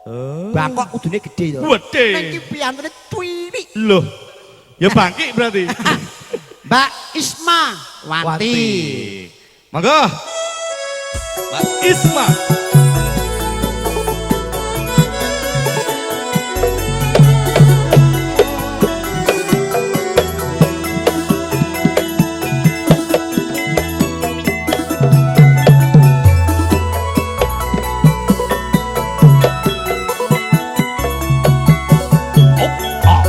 Bangkok kudune gede to. Gede. Ning ki piantune tuwiri. Loh. Ya bangkit berarti. Mbak Isma Wati. Monggo. Mbak Isma. Hãy subscribe cho kênh Ghiền Mì Gõ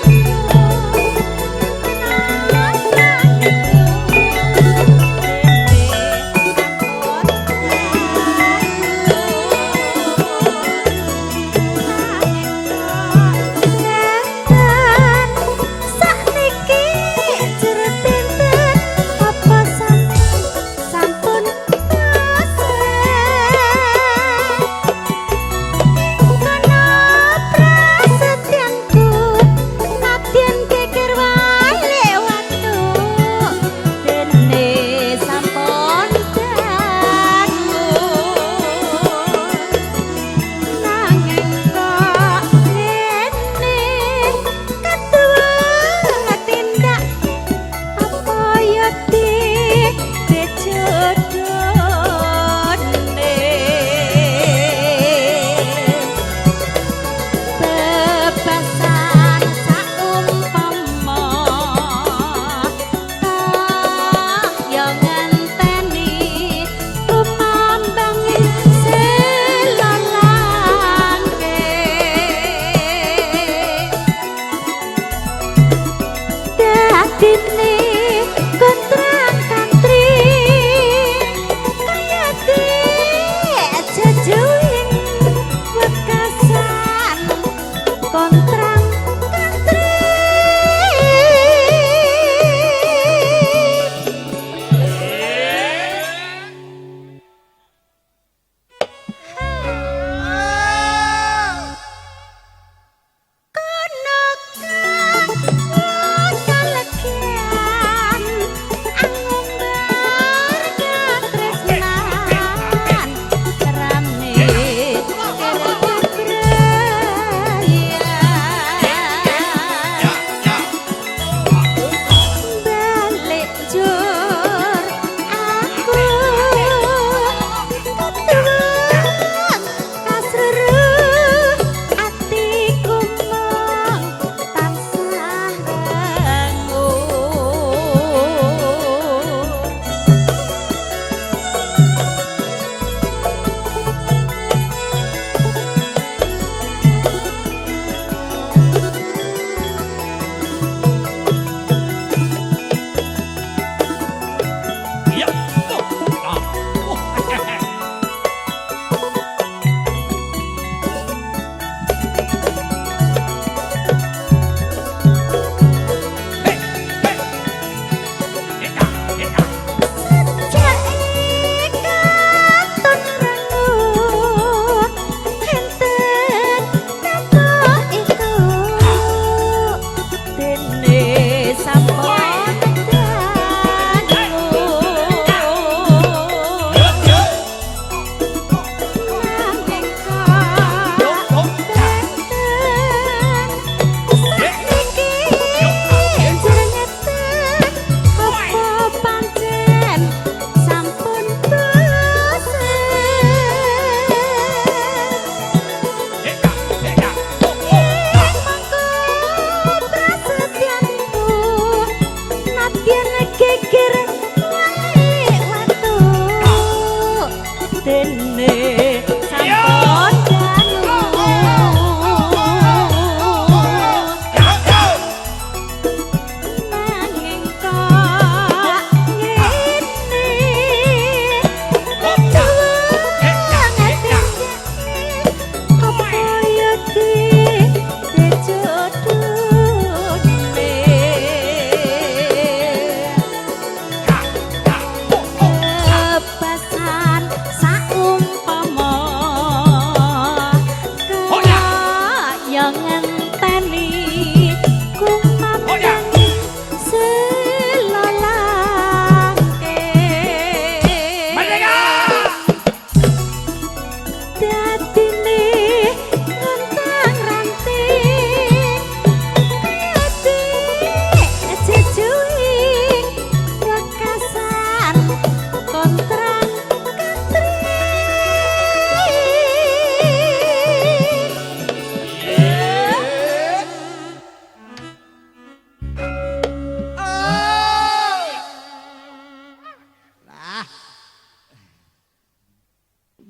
để không bỏ lỡ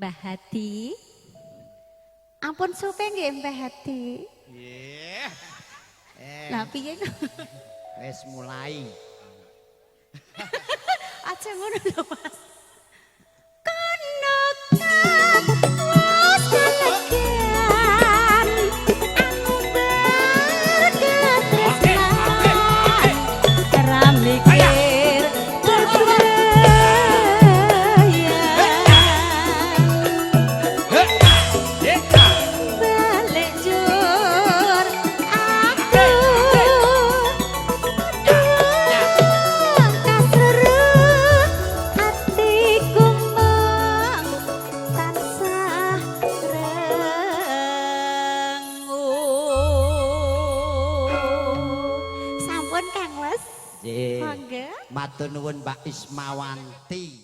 Mbah Hadi. Ampun supe nggih Mbah Hadi. Nggih. Lah piye kok? Wis mulai. Aja ngono lho Mas. Kono kan wis kelegan aku berketresnan ora mikir balik jur aku kasrut atiku mong tansah rengu sampun Kang Mas Nggih. monggo Matur nuwun Mbak Ismawanti.